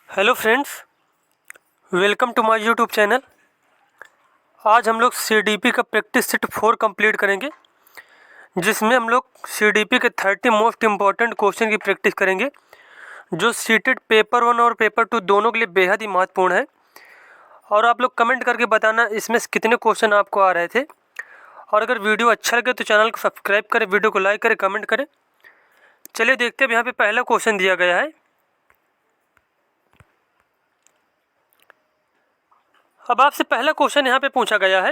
Hello friends, welcome to my YouTube channel. आज हम लोग सीडीपी का प्रैक्टिस सेट 4 कंप्लीट करेंगे, जिसमें हम लोग सीडीपी के 30 मोस्ट इम्पॉर्टेंट क्वेश्चन की प्रैक्टिस करेंगे, जो सीटेड पेपर 1 और पेपर 2 दोनों के लिए बेहद ही महत्वपूर्ण है। और आप लोग कमेंट करके बताना इसमें से कितने क्वेश्चन आपको आ रहे थे। और अगर वीडियो अच्छा लगे तो चैनल को सब्सक्राइब करें, वीडियो को लाइक करें, कमेंट करें। चलिए देखते हैं। यहाँ पे पहला क्वेश्चन दिया गया है। अब आपसे पहला क्वेश्चन यहाँ पे पूछा गया है,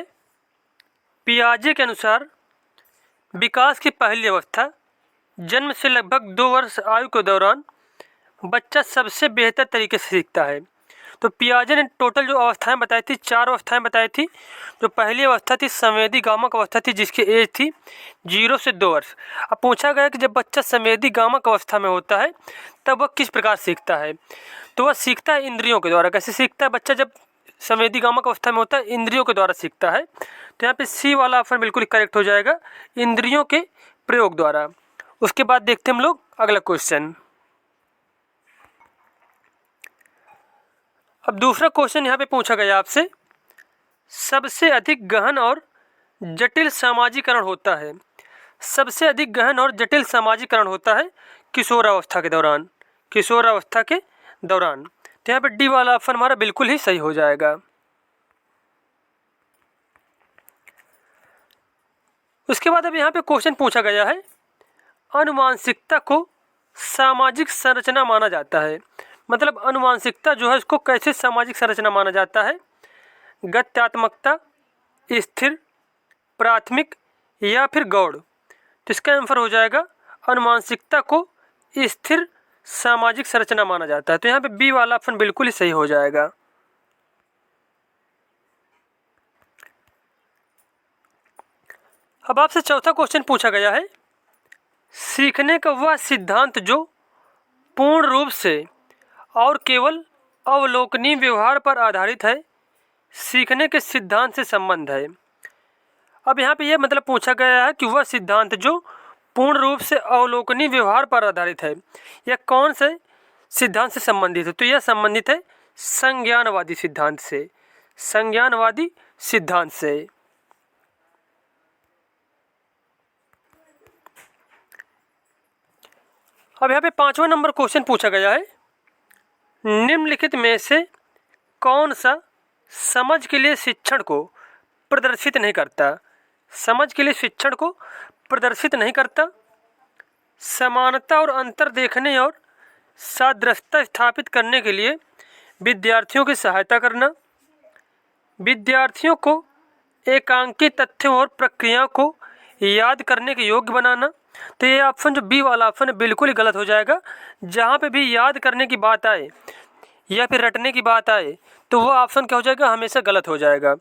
पियाजे के अनुसार विकास की पहली अवस्था जन्म से लगभग 2 वर्ष आयु के दौरान बच्चा सबसे बेहतर तरीके से सीखता है। तो पियाजे ने टोटल जो अवस्थाएं बताई थी, 4 अवस्थाएं बताई थी। जो पहली अवस्था थी संवेदी गामक अवस्था थी, जिसकी एज थी 0 से 2 वर्ष। अब पूछा गया कि जब बच्चा संवेदी गामक अवस्था में होता है तब वह किस प्रकार सीखता है। तो वह सीखता है इंद्रियों के द्वारा। कैसे सीखता है बच्चा जब संवेदी गामक अवस्था में होता है? इंद्रियों के द्वारा सीखता है। तो यहाँ पे सी वाला ऑप्शन बिल्कुल करेक्ट हो जाएगा, इंद्रियों के प्रयोग द्वारा। उसके बाद देखते हैं हम लोग अगला क्वेश्चन। अब दूसरा क्वेश्चन यहाँ पे पूछा गया आपसे, सबसे अधिक गहन और जटिल सामाजिकरण होता है। सबसे अधिक गहन और जटिल सामाजिकरण होता है किशोरावस्था के दौरान। किशोरावस्था के दौरान। तो यहाँ पे डी वाला ऑप्शन हमारा बिल्कुल ही सही हो जाएगा। उसके बाद अब यहाँ पे क्वेश्चन पूछा गया है, अनुवांशिकता को सामाजिक संरचना माना जाता है। मतलब अनुवांशिकता जो है इसको कैसे सामाजिक संरचना माना जाता है? गत्यात्मकता, स्थिर, प्राथमिक या फिर गौड़। तो इसका आंसर हो जाएगा अनुवांशिकता को स्थिर सामाजिक संरचना माना जाता है। तो यहाँ पे बी वाला ऑप्शन बिल्कुल ही सही हो जाएगा। अब आपसे चौथा क्वेश्चन पूछा गया है, सीखने का वह सिद्धांत जो पूर्ण रूप से और केवल अवलोकनीय व्यवहार पर आधारित है, सीखने के सिद्धांत से संबंध है। अब यहाँ पे यह मतलब पूछा गया है कि वह सिद्धांत जो पूर्ण रूप से अवलोकनीय व्यवहार पर आधारित है, यह कौन से सिद्धांत से संबंधित है? तो यह संबंधित है संज्ञानवादी सिद्धांत से। संज्ञानवादी सिद्धांत से। अब यहाँ पे 5वां नंबर क्वेश्चन पूछा गया है, निम्नलिखित में से कौन सा समझ के लिए शिक्षण को प्रदर्शित नहीं करता? समझ के लिए शिक्षण को प्रदर्शित नहीं करता। समानता और अंतर देखने और सादृश्यता स्थापित करने के लिए विद्यार्थियों की सहायता करना। विद्यार्थियों को एकांकी तथ्यों और प्रक्रियाओं को याद करने के योग्य बनाना। तो ये ऑप्शन जो बी वाला ऑप्शन है बिल्कुल ही गलत हो जाएगा। जहाँ पे भी याद करने की बात आए या फिर रटने की बात आए तो वो ऑप्शन क्या हो जाएगा? हमेशा गलत हो जाएगा।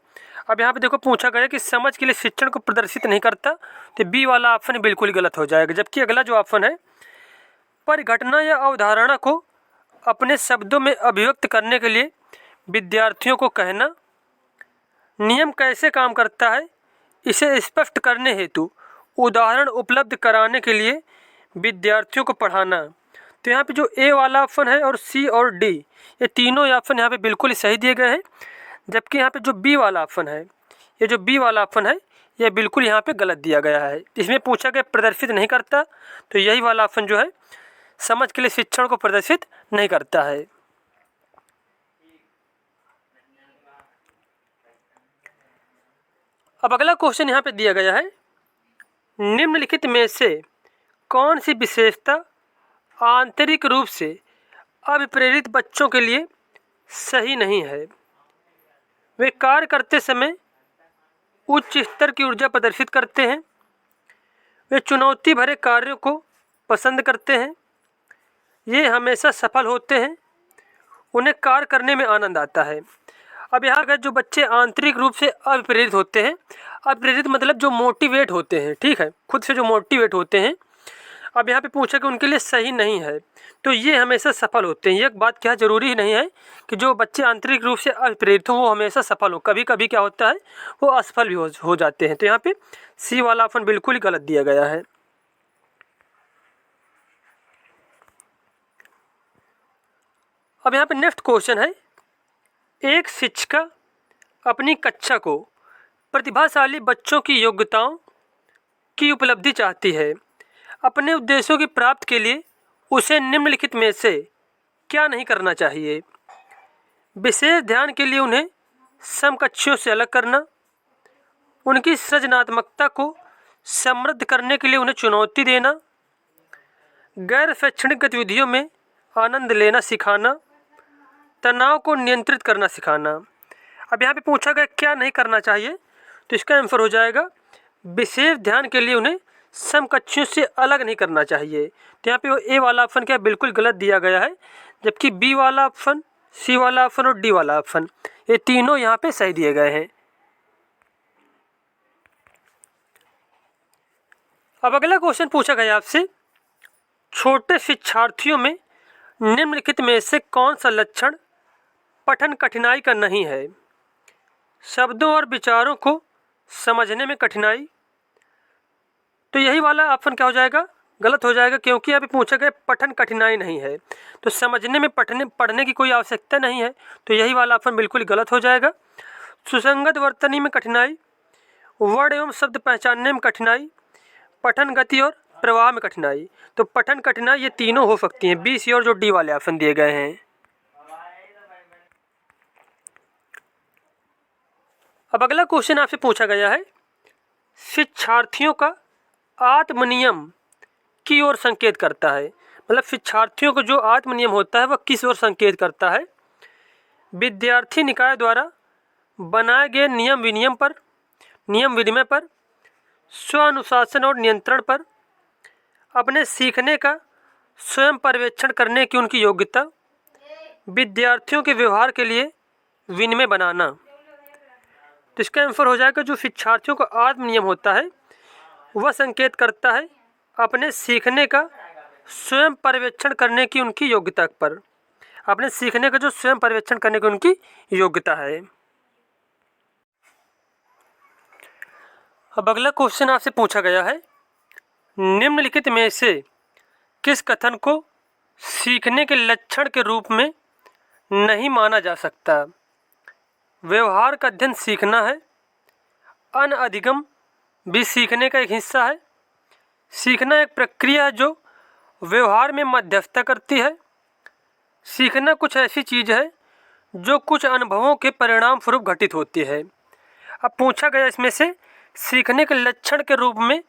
अब यहाँ पे देखो पूछा गया कि समझ के लिए शिक्षण को प्रदर्शित नहीं करता, तो बी वाला ऑप्शन बिल्कुल गलत हो जाएगा। जबकि अगला जो ऑप्शन है, परिघटना या अवधारणा को अपने शब्दों में अभिव्यक्त करने के लिए विद्यार्थियों को कहना। नियम कैसे काम करता है इसे स्पष्ट करने हेतु उदाहरण उपलब्ध कराने के लिए विद्यार्थियों को पढ़ाना। तो यहाँ पे जो ए वाला ऑप्शन है और सी और डी, ये तीनों ऑप्शन यहाँ पे बिल्कुल ही सही दिए गए हैं। जबकि यहाँ पे जो बी वाला ऑप्शन है, ये जो बी वाला ऑप्शन है ये बिल्कुल यहाँ पे गलत दिया गया है। इसमें पूछा गया प्रदर्शित नहीं करता, तो यही वाला ऑप्शन जो है समझ के लिए शिक्षण को प्रदर्शित नहीं करता है। अब अगला क्वेश्चन यहाँ पे दिया गया है, निम्नलिखित में से कौन सी विशेषता आंतरिक रूप से अभिप्रेरित बच्चों के लिए सही नहीं है? वे कार्य करते समय उच्च स्तर की ऊर्जा प्रदर्शित करते हैं। वे चुनौती भरे कार्यों को पसंद करते हैं। ये हमेशा सफल होते हैं। उन्हें कार्य करने में आनंद आता है। अब यहाँ अगर जो बच्चे आंतरिक रूप से अप्रेरित होते हैं, अप्रेरित मतलब जो मोटिवेट होते हैं, ठीक है, खुद से जो मोटिवेट होते हैं। अब यहाँ पे पूछा कि उनके लिए सही नहीं है, तो ये हमेशा सफल होते हैं। ये बात क्या जरूरी नहीं है कि जो बच्चे आंतरिक रूप से अप्रेरित हों वो हमेशा सफल हो। कभी कभी क्या होता है वो असफल भी हो जाते हैं। तो यहाँ पे सी वाला ऑप्शन बिल्कुल ही गलत दिया गया है। अब यहाँ पे नेक्स्ट क्वेश्चन है, एक शिक्षिका अपनी कक्षा को प्रतिभाशाली बच्चों की योग्यताओं की उपलब्धि चाहती है। अपने उद्देश्यों की प्राप्ति के लिए उसे निम्नलिखित में से क्या नहीं करना चाहिए? विशेष ध्यान के लिए उन्हें समकक्षियों से अलग करना, उनकी सृजनात्मकता को समृद्ध करने के लिए उन्हें चुनौती देना, गैर शैक्षणिक गतिविधियों में आनंद लेना सिखाना, तनाव को नियंत्रित करना सिखाना। अब यहाँ पे पूछा गया क्या नहीं करना चाहिए, तो इसका आंसर हो जाएगा विशेष ध्यान के लिए उन्हें समकक्षियों से अलग नहीं करना चाहिए। तो यहाँ पे ए वाला ऑप्शन क्या बिल्कुल गलत दिया गया है, जबकि बी वाला ऑप्शन, सी वाला ऑप्शन और डी वाला ऑप्शन ये तीनों यहाँ पे सही दिए गए हैं। अब अगला क्वेश्चन पूछा गया आपसे, छोटे शिक्षार्थियों में निम्नलिखित में से कौन सा लक्षण पठन कठिनाई का नहीं है? शब्दों और विचारों को समझने में कठिनाई, तो यही वाला ऑप्शन क्या हो जाएगा? गलत हो जाएगा, क्योंकि यहाँ पे पूछा गया पठन कठिनाई नहीं है, तो समझने में पढ़ने की कोई आवश्यकता नहीं है, तो यही वाला ऑप्शन बिल्कुल गलत हो जाएगा। सुसंगत वर्तनी में कठिनाई, वर्ण एवं शब्द पहचानने में कठिनाई, पठन गति और प्रवाह में कठिनाई, तो पठन कठिनाई ये तीनों हो सकती हैं, बी, सी और जो डी वाले ऑप्शन दिए गए हैं। अब अगला क्वेश्चन आपसे पूछा गया है, शिक्षार्थियों का आत्मनियम की ओर संकेत करता है। मतलब शिक्षार्थियों को जो आत्मनियम होता है वह किस ओर संकेत करता है? विद्यार्थी निकाय द्वारा बनाए गए नियम विनिमय पर, स्वानुशासन और नियंत्रण पर, अपने सीखने का स्वयं पर्यवेक्षण करने की उनकी योग्यता, विद्यार्थियों के व्यवहार के लिए विनिमय बनाना। तो इसका आंसर हो जाएगा जो शिक्षार्थियों का आत्मनियम होता है वह संकेत करता है अपने सीखने का स्वयं पर्यवेक्षण करने की उनकी योग्यता पर, अपने सीखने का जो स्वयं पर्यवेक्षण करने की उनकी योग्यता है। अब अगला क्वेश्चन आपसे पूछा गया है, निम्नलिखित में से किस कथन को सीखने के लक्षण के रूप में नहीं माना जा सकता? व्यवहार का अध्ययन सीखना है, अनधिगम भी सीखने का एक हिस्सा है, सीखना एक प्रक्रिया है जो व्यवहार में मध्यस्थता करती है, सीखना कुछ ऐसी चीज़ है जो कुछ अनुभवों के परिणाम स्वरूप घटित होती है। अब पूछा गया इसमें से सीखने के लक्षण के रूप में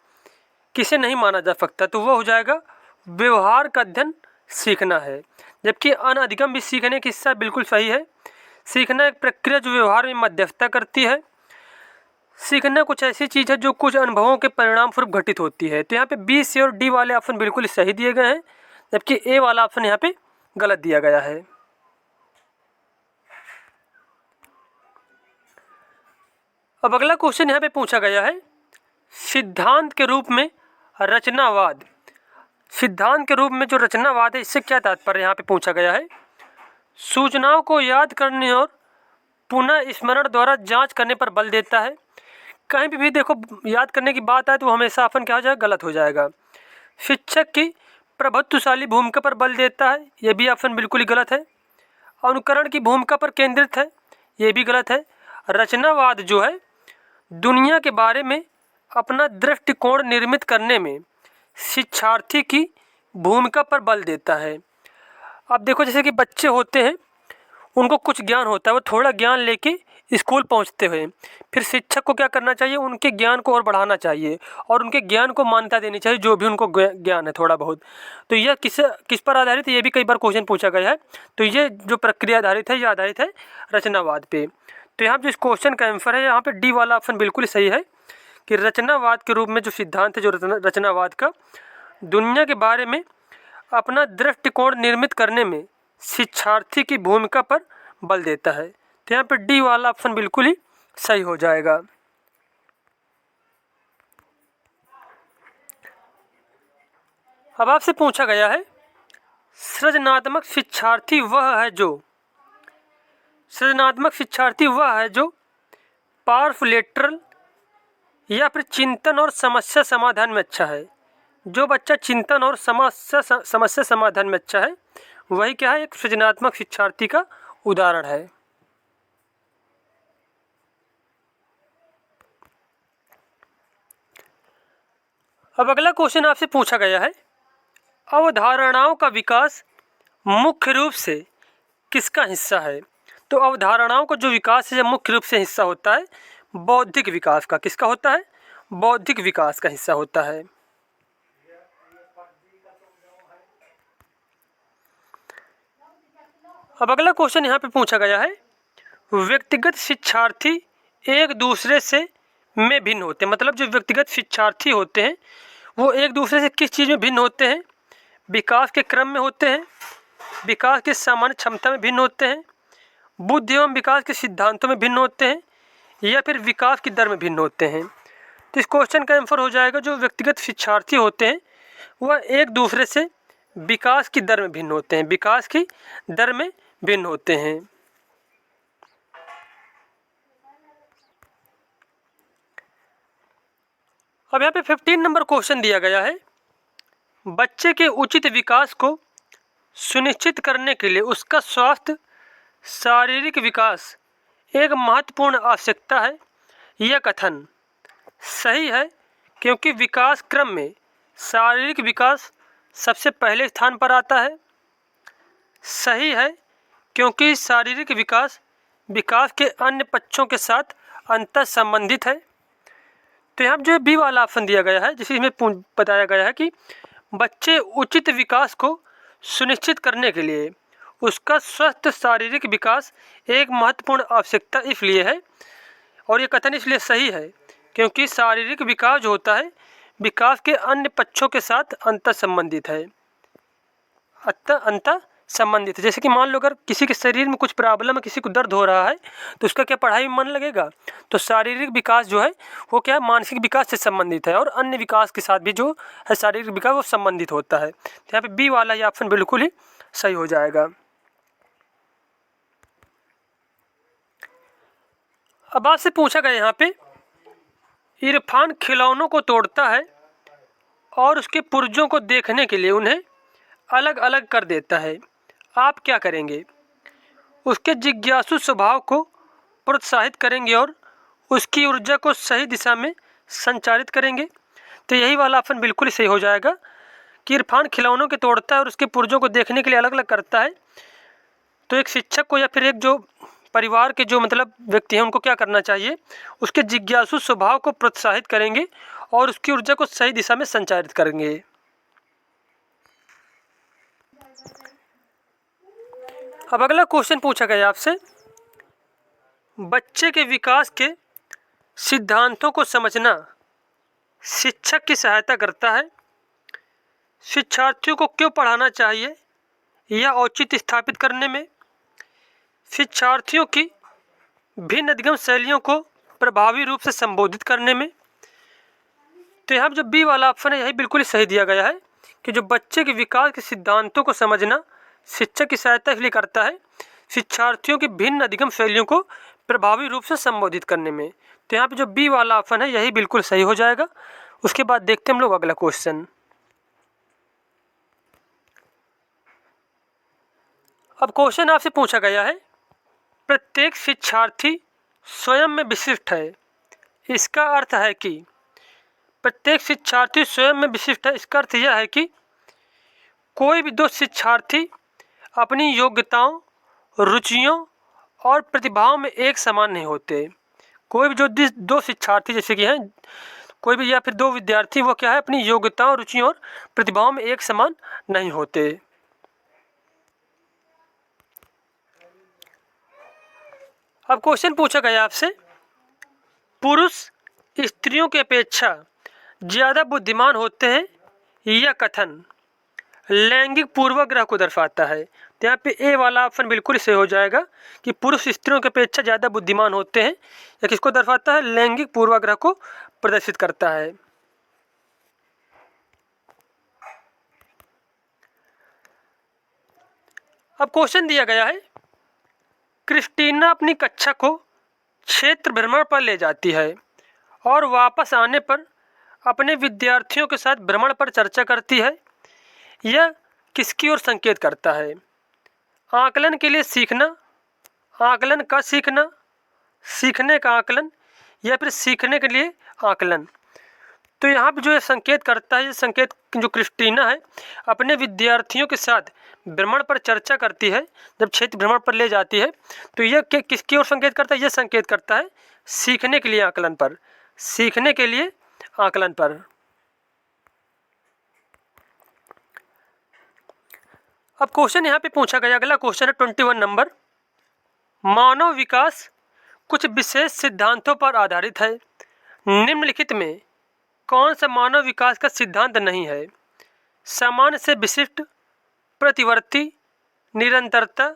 किसे नहीं माना जा सकता, तो वह हो जाएगा व्यवहार का अध्ययन सीखना है, जबकि अनधिगम भी सीखने का हिस्सा बिल्कुल सही है। सीखना एक प्रक्रिया जो व्यवहार में मध्यस्थता करती है, सीखना कुछ ऐसी चीज़ है जो कुछ अनुभवों के परिणाम स्वरूप घटित होती है। तो यहाँ पे बी, सी और डी वाले ऑप्शन बिल्कुल सही दिए गए हैं, जबकि ए वाला ऑप्शन यहाँ पे गलत दिया गया है। अब अगला क्वेश्चन यहाँ पे पूछा गया है, सिद्धांत के रूप में रचनावाद। सिद्धांत के रूप में जो रचनावाद है इससे क्या तात्पर्य यहाँ पे पूछा गया है? सूचनाओं को याद करने और पुनः स्मरण द्वारा जांच करने पर बल देता है। कहीं भी देखो याद करने की बात आए तो हमेशा ऑप्शन क्या हो जाएगा? गलत हो जाएगा। शिक्षक की प्रभुत्वशाली भूमिका पर बल देता है, यह भी ऑप्शन बिल्कुल ही गलत है। अनुकरण की भूमिका पर केंद्रित है, ये भी गलत है। रचनावाद जो है दुनिया के बारे में अपना दृष्टिकोण निर्मित करने में शिक्षार्थी की भूमिका पर बल देता है। अब देखो जैसे कि बच्चे होते हैं, उनको कुछ ज्ञान होता है, वो थोड़ा ज्ञान लेके स्कूल पहुंचते हुए फिर शिक्षक को क्या करना चाहिए? उनके ज्ञान को और बढ़ाना चाहिए और उनके ज्ञान को मान्यता देनी चाहिए, जो भी उनको ज्ञान है थोड़ा बहुत। तो यह किस पर आधारित है? ये भी कई बार क्वेश्चन पूछा गया है। तो ये जो प्रक्रिया आधारित है, ये आधारित है रचनावाद पे। तो यहाँ जो इस क्वेश्चन का आंसर है यहाँ पे डी वाला ऑप्शन बिल्कुल सही है कि रचनावाद के रूप में जो सिद्धांत है, जो रचनावाद का दुनिया के बारे में अपना दृष्टिकोण निर्मित करने में शिक्षार्थी की भूमिका पर बल देता है। तो यहाँ पे डी वाला ऑप्शन बिल्कुल ही सही हो जाएगा। अब आपसे पूछा गया है, सृजनात्मक शिक्षार्थी वह है जो पार्फुलेटरल या फिर चिंतन और समस्या समाधान में अच्छा है। जो बच्चा चिंतन और समस्या समाधान में अच्छा है वही क्या है, एक सृजनात्मक शिक्षार्थी का उदाहरण है। अब अगला क्वेश्चन आपसे पूछा गया है, अवधारणाओं का विकास मुख्य रूप से किसका हिस्सा है? तो अवधारणाओं का जो विकास है मुख्य रूप से हिस्सा होता है बौद्धिक विकास का। किसका होता है? बौद्धिक विकास का हिस्सा होता है। अब अगला क्वेश्चन यहाँ पे पूछा गया है, व्यक्तिगत शिक्षार्थी एक दूसरे से में भिन्न होते हैं। मतलब जो व्यक्तिगत शिक्षार्थी होते हैं वो एक दूसरे से किस चीज़ में भिन्न होते हैं? विकास के क्रम में होते हैं, विकास की सामान्य क्षमता में भिन्न होते हैं, बुद्धि एवं विकास के सिद्धांतों में भिन्न होते हैं, या फिर विकास की दर में भिन्न होते हैं। तो इस क्वेश्चन का आंसर हो जाएगा, जो व्यक्तिगत शिक्षार्थी होते हैं वह एक दूसरे से विकास की दर में भिन्न होते हैं, विकास की दर में भिन्न होते हैं। अब यहाँ पे 15 नंबर क्वेश्चन दिया गया है, बच्चे के उचित विकास को सुनिश्चित करने के लिए उसका स्वास्थ्य शारीरिक विकास एक महत्वपूर्ण आवश्यकता है। यह कथन सही है क्योंकि विकास क्रम में शारीरिक विकास सबसे पहले स्थान पर आता है। सही है क्योंकि शारीरिक विकास विकास के अन्य पक्षों के साथ अंतर संबंधित है। तो यहाँ जो बी वाला ऑप्शन दिया गया है, जिसमें बताया गया है कि बच्चे उचित विकास को सुनिश्चित करने के लिए उसका स्वस्थ शारीरिक विकास एक महत्वपूर्ण आवश्यकता इसलिए है, और ये कथन इसलिए सही है क्योंकि शारीरिक विकास जो होता है विकास के अन्य पक्षों के साथ अंतर संबंधित है। अंतर संबंधित है। जैसे कि मान लो अगर किसी के शरीर में कुछ प्रॉब्लम है, किसी को दर्द हो रहा है, तो उसका क्या पढ़ाई में मन लगेगा? तो शारीरिक विकास जो है वो क्या मानसिक विकास से संबंधित है, और अन्य विकास के साथ भी जो है शारीरिक विकास वो संबंधित होता है। तो यहाँ पे बी वाला ये ऑप्शन बिल्कुल ही सही हो जाएगा। अब आपसे पूछा गया यहाँ पे, इरफान खिलौनों को तोड़ता है और उसके पुर्जों को देखने के लिए उन्हें अलग अलग कर देता है, आप क्या करेंगे? उसके जिज्ञासु स्वभाव को प्रोत्साहित करेंगे और उसकी ऊर्जा को सही दिशा में संचारित करेंगे। तो यही वाला ऑप्शन बिल्कुल सही हो जाएगा कि इरफान खिलौनों के तोड़ता है और उसके पुर्जों को देखने के लिए अलग अलग करता है। तो एक शिक्षक को या फिर एक जो परिवार के जो मतलब व्यक्ति हैं उनको क्या करना चाहिए? उसके जिज्ञासु स्वभाव को प्रोत्साहित करेंगे और उसकी ऊर्जा को सही दिशा में संचारित करेंगे। अब अगला क्वेश्चन पूछा गया आपसे, बच्चे के विकास के सिद्धांतों को समझना शिक्षक की सहायता करता है। शिक्षार्थियों को क्यों पढ़ाना चाहिए यह औचित्य स्थापित करने में, शिक्षार्थियों की भिन्न अधिगम शैलियों को प्रभावी रूप से संबोधित करने में। तो यहाँ जो बी वाला ऑप्शन है यही बिल्कुल सही दिया गया है कि जो बच्चे के विकास के सिद्धांतों को समझना शिक्षक की सहायता इसलिए करता है शिक्षार्थियों की भिन्न अधिगम शैलियों को प्रभावी रूप से संबोधित करने में। तो यहाँ पे जो बी वाला ऑप्शन है यही बिल्कुल सही हो जाएगा। उसके बाद देखते हैं हम लोग अगला क्वेश्चन। अब क्वेश्चन आपसे पूछा गया है, प्रत्येक शिक्षार्थी स्वयं में विशिष्ट है। इसका अर्थ है कि प्रत्येक शिक्षार्थी स्वयं में विशिष्ट है। इसका अर्थ यह है कि कोई भी दो शिक्षार्थी अपनी योग्यताओं, रुचियों और प्रतिभाओं में एक समान नहीं होते। कोई भी जो दो शिक्षार्थी जैसे कि हैं, कोई भी या फिर दो विद्यार्थी वो क्या है अपनी योग्यताओं, रुचियों और प्रतिभाओं में एक समान नहीं होते। अब क्वेश्चन पूछा गया आपसे, पुरुष स्त्रियों की अपेक्षा ज़्यादा बुद्धिमान होते हैं, यह कथन लैंगिक पूर्वाग्रह को दर्शाता है। तो यहाँ पे ए वाला ऑप्शन बिल्कुल सही हो जाएगा कि पुरुष स्त्रियों की अपेक्षा ज़्यादा बुद्धिमान होते हैं। यह किसको दर्शाता है? लैंगिक पूर्वाग्रह को प्रदर्शित करता है। अब क्वेश्चन दिया गया है, क्रिस्टीना अपनी कक्षा को क्षेत्र भ्रमण पर ले जाती है और वापस आने पर अपने विद्यार्थियों के साथ भ्रमण पर चर्चा करती है। यह किसकी ओर संकेत करता है? आकलन के लिए सीखना, आकलन का सीखना, सीखने का आकलन, या फिर सीखने के लिए आकलन। तो यहाँ पे जो ये संकेत करता है, ये संकेत जो क्रिस्टीना है अपने विद्यार्थियों के साथ भ्रमण पर चर्चा करती है, जब क्षेत्र भ्रमण पर ले जाती है, तो यह किसकी ओर संकेत करता है? यह संकेत करता है सीखने के लिए आकलन पर, सीखने के लिए आकलन पर। अब क्वेश्चन यहाँ पे पूछा गया, अगला क्वेश्चन है 21 नंबर। मानव विकास कुछ विशेष सिद्धांतों पर आधारित है, निम्नलिखित में कौन सा मानव विकास का सिद्धांत नहीं है? सामान्य से विशिष्ट, प्रतिवर्ती, निरंतरता,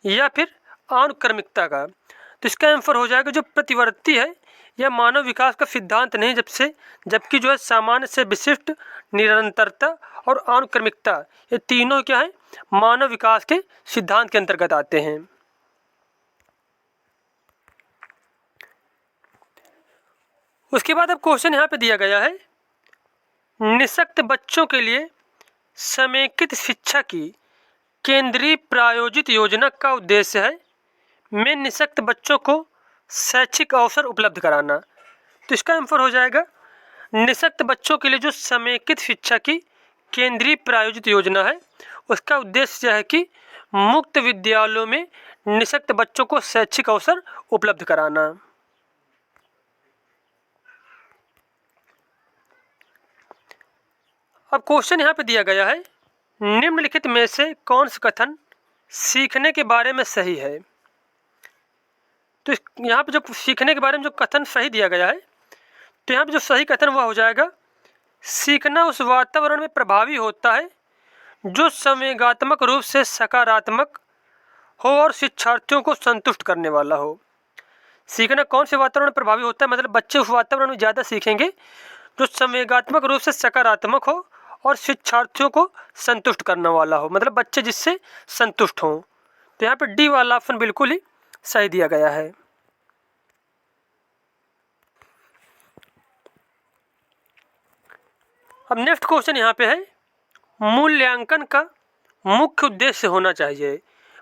या फिर अनुक्रमिकता का। तो इसका आंसर हो जाएगा जो प्रतिवर्ती है, यह मानव विकास का सिद्धांत नहीं, जबकि जो है सामान्य से विशिष्ट, निरंतरता और अनुक्रमिकता, ये तीनों क्या है? मानव विकास के सिद्धांत के अंतर्गत आते हैं। उसके बाद अब क्वेश्चन यहाँ पे दिया गया है, निःशक्त बच्चों के लिए समेकित शिक्षा की केंद्रीय प्रायोजित योजना का उद्देश्य है में निःशक्त बच्चों को शैक्षिक अवसर उपलब्ध कराना। तो इसका आंसर हो जाएगा निःशक्त बच्चों के लिए जो समेकित शिक्षा की केंद्रीय प्रायोजित योजना है, उसका उद्देश्य यह है कि मुक्त विद्यालयों में निःशक्त बच्चों को शैक्षिक अवसर उपलब्ध कराना। अब क्वेश्चन यहाँ पे दिया गया है, निम्नलिखित में से कौन सा कथन सीखने के बारे में सही है? तो यहाँ पे जो सीखने के बारे में जो कथन सही दिया गया है, तो यहाँ पे जो सही कथन वह हो जाएगा, सीखना उस वातावरण में प्रभावी होता है जो संवेगात्मक रूप से सकारात्मक हो और शिक्षार्थियों को संतुष्ट करने वाला हो। सीखना कौन से वातावरण में प्रभावी होता है? मतलब बच्चे उस वातावरण में ज़्यादा सीखेंगे जो संवेगात्मक रूप से सकारात्मक हो और शिक्षार्थियों को संतुष्ट करने वाला हो, मतलब बच्चे जिससे संतुष्ट हों। तो यहाँ पे डी वाला ऑप्शन बिल्कुल ही सही दिया गया है। अब नेक्स्ट क्वेश्चन यहाँ पे है, मूल्यांकन का मुख्य उद्देश्य होना चाहिए।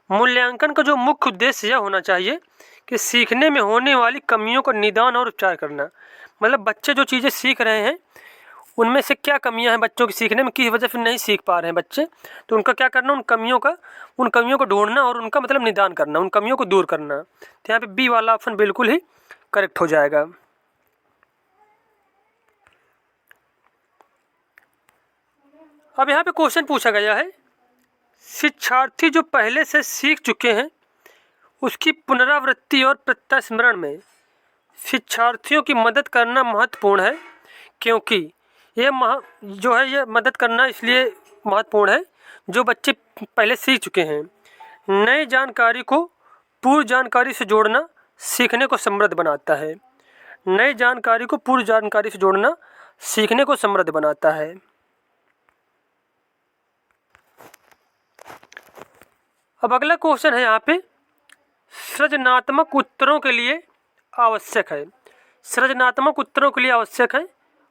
मूल्यांकन का जो मुख्य उद्देश्य यह होना चाहिए कि सीखने में होने वाली कमियों का निदान और उपचार करना। मतलब बच्चे जो चीज़ें सीख रहे हैं उनमें से क्या कमियां हैं बच्चों की सीखने में, किस वजह से नहीं सीख पा रहे हैं बच्चे, तो उनका क्या करना, उन कमियों को ढूंढना और उनका मतलब निदान करना, उन कमियों को दूर करना। तो यहाँ पे बी वाला ऑप्शन बिल्कुल ही करेक्ट हो जाएगा। अब यहाँ पे क्वेश्चन पूछा गया है, शिक्षार्थी जो पहले से सीख चुके हैं उसकी पुनरावृत्ति और प्रत्यास्मरण में शिक्षार्थियों की मदद करना महत्वपूर्ण है, क्योंकि ये मदद करना इसलिए महत्वपूर्ण है जो बच्चे पहले सीख चुके हैं। नई जानकारी को पूर्व जानकारी से जोड़ना सीखने को समृद्ध बनाता है। नई जानकारी को पूर्व जानकारी से जोड़ना सीखने को समृद्ध बनाता है। अब अगला क्वेश्चन है यहाँ पे, सृजनात्मक उत्तरों के लिए आवश्यक है। सृजनात्मक उत्तरों के लिए आवश्यक है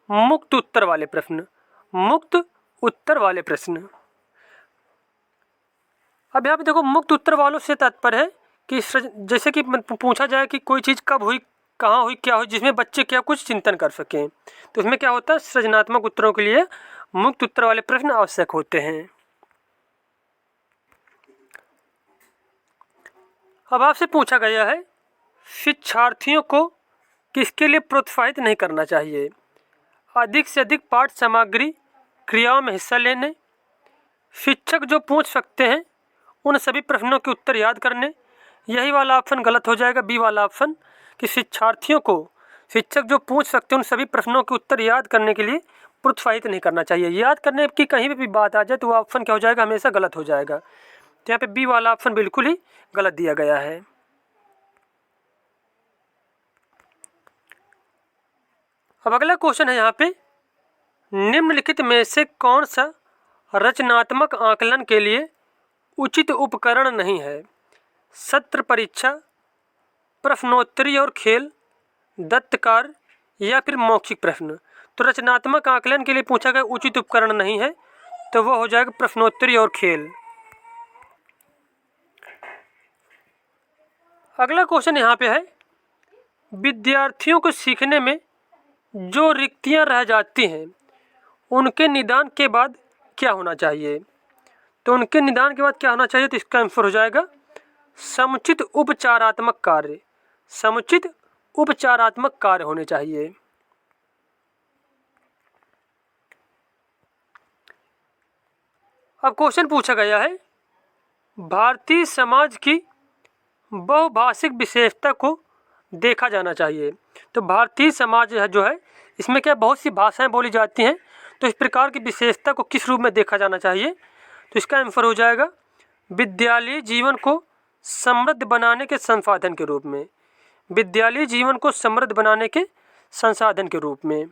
मुक्त उत्तर वाले प्रश्न, मुक्त उत्तर वाले प्रश्न। अब यहाँ पे देखो, मुक्त उत्तर वालों से तात्पर्य है कि जैसे कि पूछा जाए कि कोई चीज़ कब हुई, कहाँ हुई, क्या हुई, जिसमें बच्चे क्या कुछ चिंतन कर सकें, तो इसमें क्या होता है, सृजनात्मक उत्तरों के लिए मुक्त उत्तर वाले प्रश्न आवश्यक होते हैं। अब आपसे पूछा गया है, शिक्षार्थियों को किसके लिए प्रोत्साहित नहीं करना चाहिए? अधिक से अधिक पाठ सामग्री क्रियाओं में हिस्सा लेने, शिक्षक जो पूछ सकते हैं उन सभी प्रश्नों के उत्तर याद करने। यही वाला ऑप्शन गलत हो जाएगा, बी वाला ऑप्शन, कि शिक्षार्थियों को शिक्षक जो पूछ सकते हैं उन सभी प्रश्नों के उत्तर याद करने के लिए प्रोत्साहित नहीं करना चाहिए। याद करने की कहीं भी बात आ जाए तो वो ऑप्शन क्या हो जाएगा, हमेशा गलत हो जाएगा। तो यहाँ पे बी वाला ऑप्शन बिल्कुल ही गलत दिया गया है। अब अगला क्वेश्चन है यहाँ पे, निम्नलिखित में से कौन सा रचनात्मक आकलन के लिए उचित उपकरण नहीं है? सत्र परीक्षा, प्रश्नोत्तरी और खेल, दत्तकार या फिर मौखिक प्रश्न। तो रचनात्मक आकलन के लिए पूछा गया उचित उपकरण नहीं है, तो वह हो जाएगा प्रश्नोत्तरी और खेल। अगला क्वेश्चन यहाँ पे है, विद्यार्थियों को सीखने में जो रिक्तियाँ रह जाती हैं उनके निदान के बाद क्या होना चाहिए? तो उनके निदान के बाद क्या होना चाहिए? तो इसका आंसर हो जाएगा समुचित उपचारात्मक कार्य। समुचित उपचारात्मक कार्य होने चाहिए। अब क्वेश्चन पूछा गया है, भारतीय समाज की बहुभाषिक विशेषता को देखा जाना चाहिए। तो भारतीय समाज जो है इसमें क्या बहुत सी भाषाएं बोली जाती हैं, तो इस प्रकार की विशेषता को किस रूप में देखा जाना चाहिए? तो इसका आंसर हो जाएगा विद्यालयी जीवन को समृद्ध बनाने के संसाधन के रूप में। विद्यालयी जीवन को समृद्ध बनाने के संसाधन के रूप में।